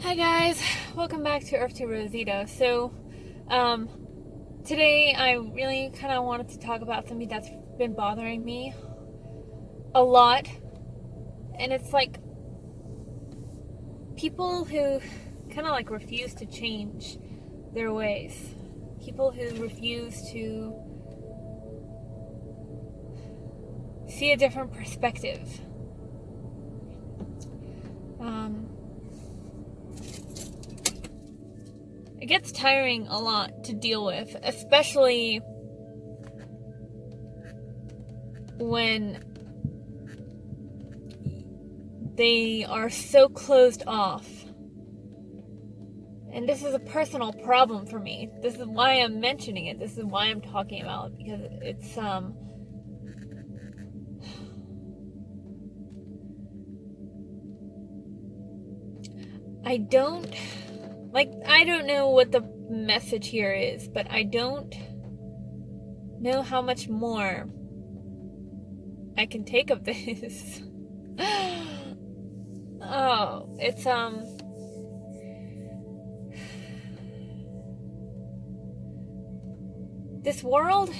Hi guys, welcome back to Earth to Rosita. Today I really kind of wanted to talk about something that's been bothering me a lot, and it's like people who kind of like refuse to change their ways, people who refuse to see a different perspective. It gets tiring a lot to deal with, especially when they are so closed off. And this is a personal problem for me. This is why I'm mentioning it. This is why I'm talking about it, because it's I don't know what the message here is, but I don't know how much more I can take of this. Oh, it's this world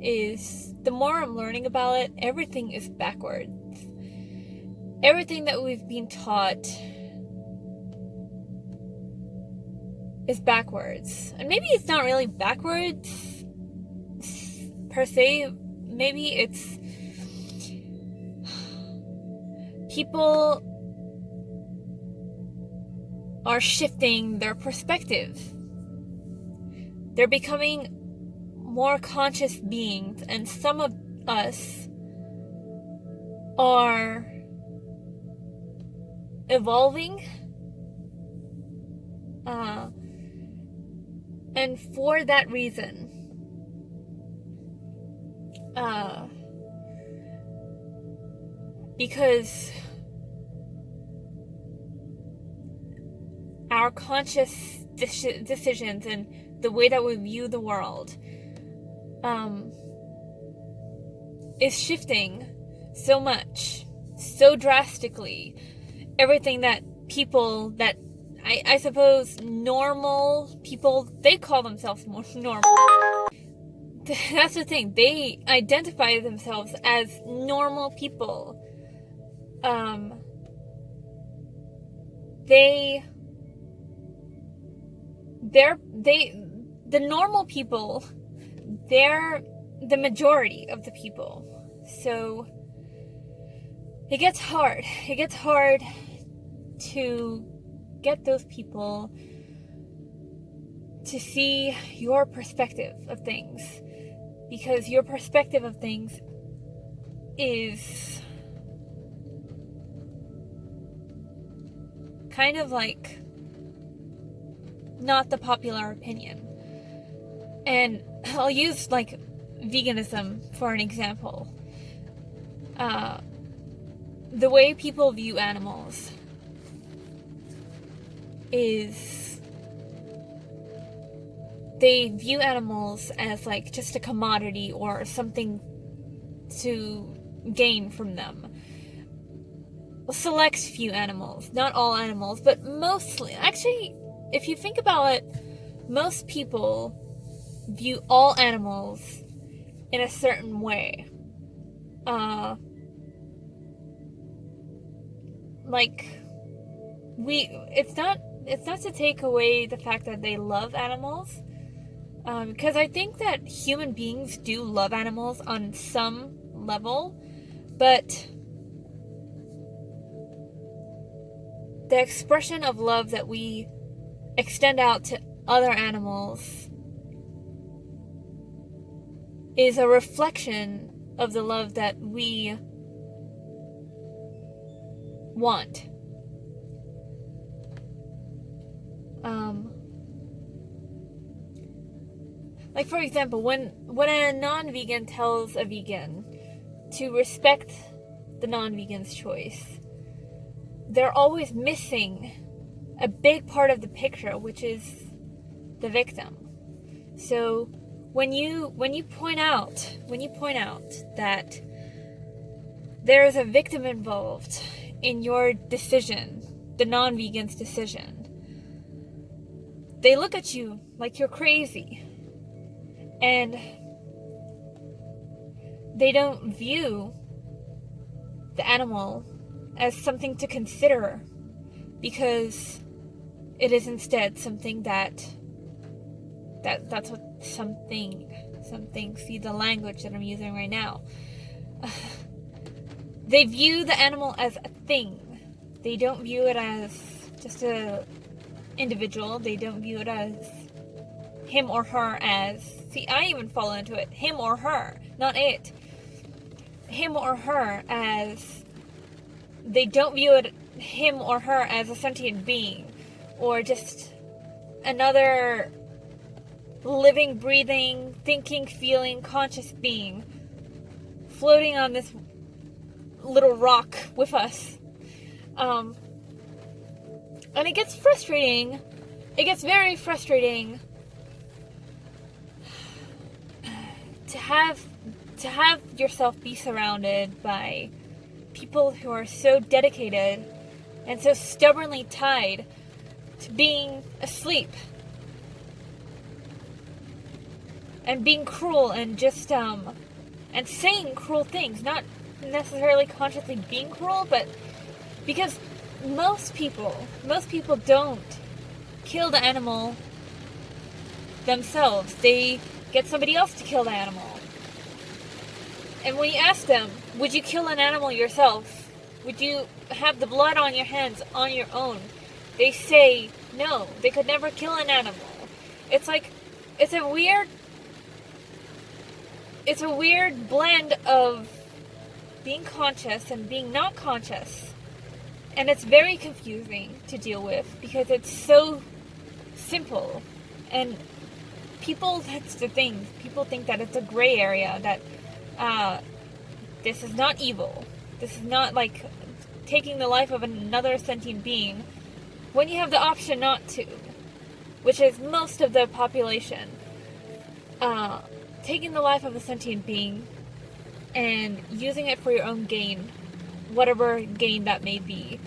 is, the more I'm learning about it, everything is backwards. Everything that we've been taught is backwards. And maybe it's not really backwards per se. Maybe it's people are shifting their perspective. They're becoming more conscious beings, and some of us are evolving. And for that reason, because our conscious decisions and the way that we view the world is shifting so much, so drastically. Everything that people that I suppose normal people, they call themselves more normal. That's the thing. They identify themselves as normal people. The normal people, they're the majority of the people. So it gets hard. It gets hard to get those people to see your perspective of things, because your perspective of things is kind of like not the popular opinion. And I'll use like veganism for an example. The way people view animals is they view animals as like just a commodity or something to gain from them. A select few animals, not all animals, but mostly. Actually, if you think about it, most people view all animals in a certain way. It's not to take away the fact that they love animals, because I think that human beings do love animals on some level, but the expression of love that we extend out to other animals is a reflection of the love that we want. Like for example, when a non-vegan tells a vegan to respect the non-vegan's choice, they're always missing a big part of the picture, which is the victim. So when you point out that there is a victim involved in your decision, the non-vegan's decision, they look at you like you're crazy. And they don't view the animal as something to consider, because it is instead something that's what something, see the language that I'm using right now. They view the animal as a thing. They don't view it as just a individual. They don't view it as him or her as, see, I even fall into it, him or her, not it. Him or her as, they don't view it, him or her as a sentient being, or just another living, breathing, thinking, feeling, conscious being floating on this little rock with us. And it gets frustrating. It gets very frustrating to have yourself be surrounded by people who are so dedicated and so stubbornly tied to being asleep and being cruel and just and saying cruel things, not necessarily consciously being cruel, but because most people don't kill the animal themselves. They get somebody else to kill the animal. And when you ask them, would you kill an animal yourself? Would you have the blood on your hands on your own? They say no, they could never kill an animal. It's like, it's a weird blend of being conscious and being not conscious. And it's very confusing to deal with because it's so simple. And that's the thing. People think that it's a gray area, that this is not evil. This is not like taking the life of another sentient being when you have the option not to, which is most of the population. Taking the life of a sentient being and using it for your own gain, whatever gain that may be.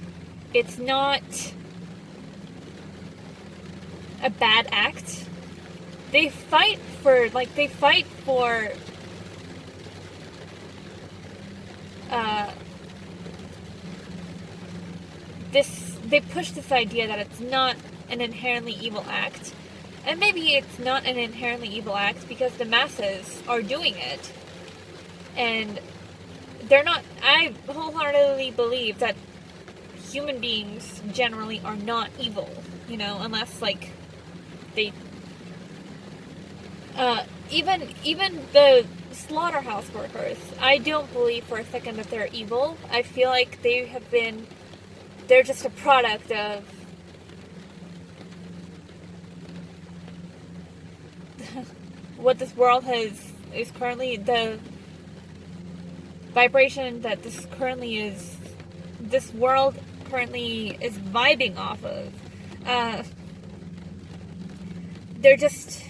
It's not a bad act. They fight for they push this idea that it's not an inherently evil act. And maybe it's not an inherently evil act because the masses are doing it. And they're not, I wholeheartedly believe that human beings generally are not evil, unless they even the slaughterhouse workers, I don't believe for a second that they're evil. I feel like they're just a product of what this world is currently, the vibration that this world currently is vibing off of. They're just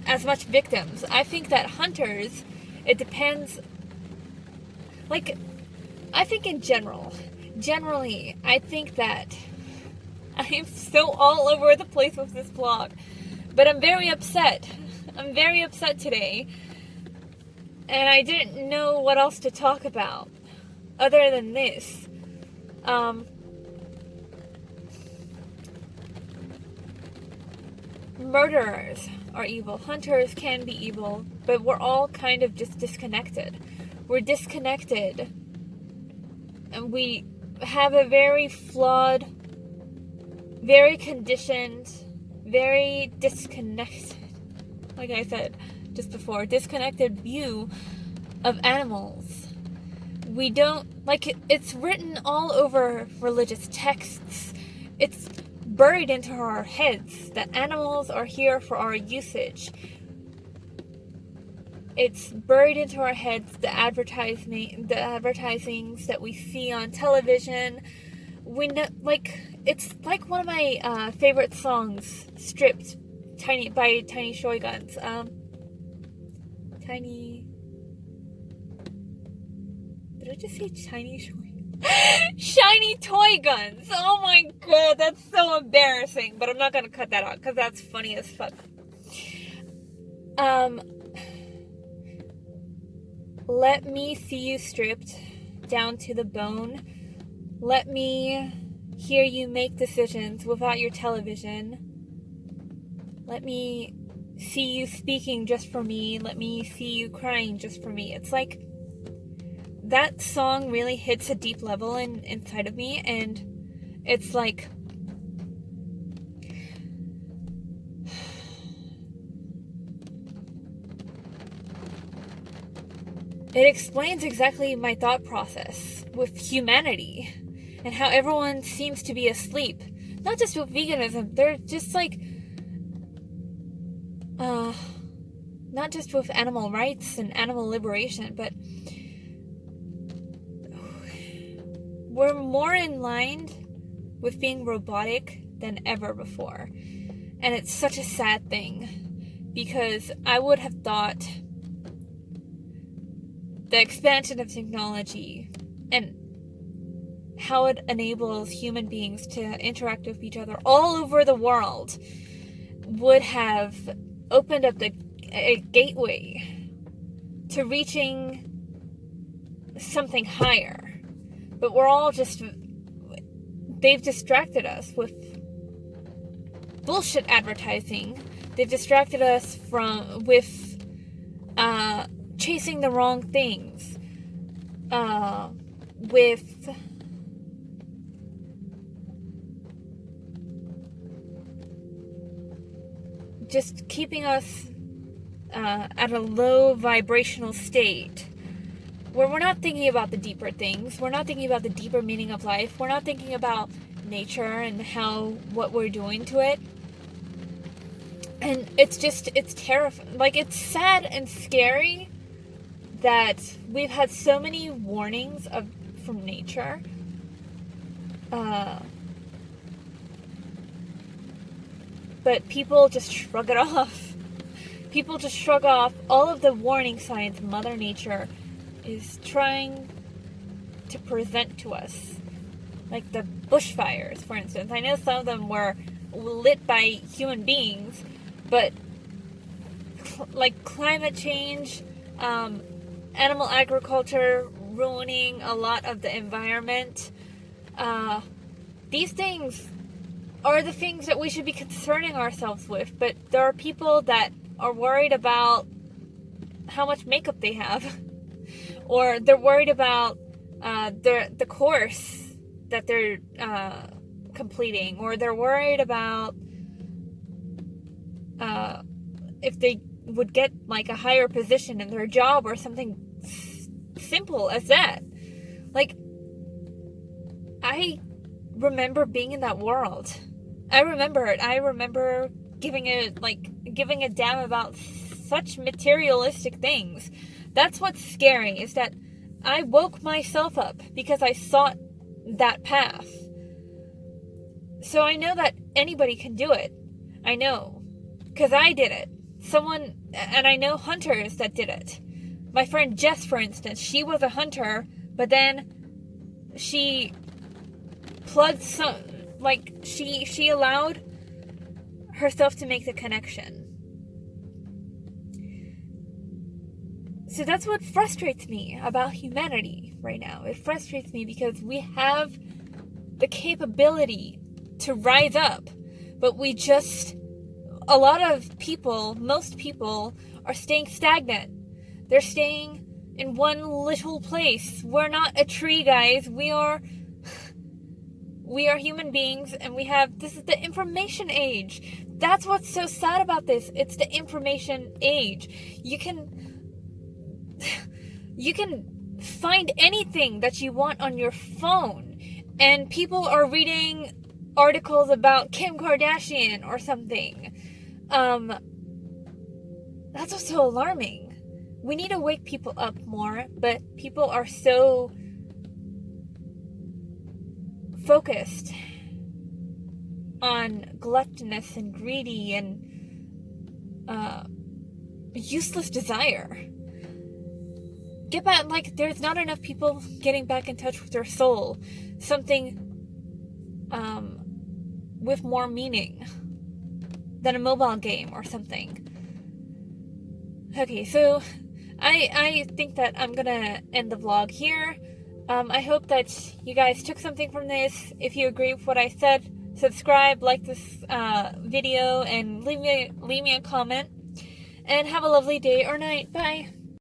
as much victims. I think that hunters, it depends, I think in generally, I think that I am so all over the place with this vlog, but I'm very upset. I'm very upset today, and I didn't know what else to talk about other than this. Murderers are evil. Hunters can be evil, but we're all kind of just disconnected. We're disconnected, and we have a very flawed, very conditioned, very disconnected, like I said just before, disconnected view of animals. We don't, it's written all over religious texts. It's buried into our heads that animals are here for our usage. It's buried into our heads, the advertisings that we see on television. We know, it's like one of my favorite songs, "Stripped," by Tiny Shoy Guns. Did I just say Tiny Shoy? Shiny toy guns. Oh my god, that's so embarrassing. But I'm not gonna cut that out because that's funny as fuck. Let me see you stripped down to the bone. Let me hear you make decisions without your television. Let me see you speaking just for me. Let me see you crying just for me. It's like that song really hits a deep level inside of me, and it's like it explains exactly my thought process with humanity and how everyone seems to be asleep. Not just with veganism, they're just like not just with animal rights and animal liberation, but we're more in line with being robotic than ever before. And it's such a sad thing, because I would have thought the expansion of technology and how it enables human beings to interact with each other all over the world would have opened up a gateway to reaching something higher. But we're all just, they've distracted us with bullshit advertising. They've distracted us with chasing the wrong things, with just keeping us at a low vibrational state, where we're not thinking about the deeper things. We're not thinking about the deeper meaning of life. We're not thinking about nature and what we're doing to it. And it's terrifying. Like, it's sad and scary that we've had so many warnings from nature. But people just shrug it off. People just shrug off all of the warning signs Mother Nature is trying to present to us. Like the bushfires, for instance. I know some of them were lit by human beings, but like climate change, animal agriculture ruining a lot of the environment. These things are the things that we should be concerning ourselves with, but there are people that are worried about how much makeup they have, or they're worried about the course that they're completing, or they're worried about if they would get like a higher position in their job or something simple as that. Like, I remember being in that world. I remember it. I remember giving a damn about such materialistic things. That's what's scary, is that I woke myself up because I sought that path. So I know that anybody can do it. I know, because I did it. And I know hunters that did it. My friend Jess, for instance, she was a hunter, but then she plugged she allowed herself to make the connection. So that's what frustrates me about humanity right now. It frustrates me because we have the capability to rise up, but a lot of people, most people, are staying stagnant. They're staying in one little place. We're not a tree, guys. We are human beings, and this is the information age. That's what's so sad about this. It's the information age. You can find anything that you want on your phone, and people are reading articles about Kim Kardashian or something. That's what's so alarming. We need to wake people up more, but people are so focused on gluttonous and greedy and useless desire. Get back, there's not enough people getting back in touch with their soul. something with more meaning than a mobile game or something. Okay, so I think that I'm gonna end the vlog here. I hope that you guys took something from this. If you agree with what I said, subscribe, like this video, and leave me a comment. And have a lovely day or night. Bye.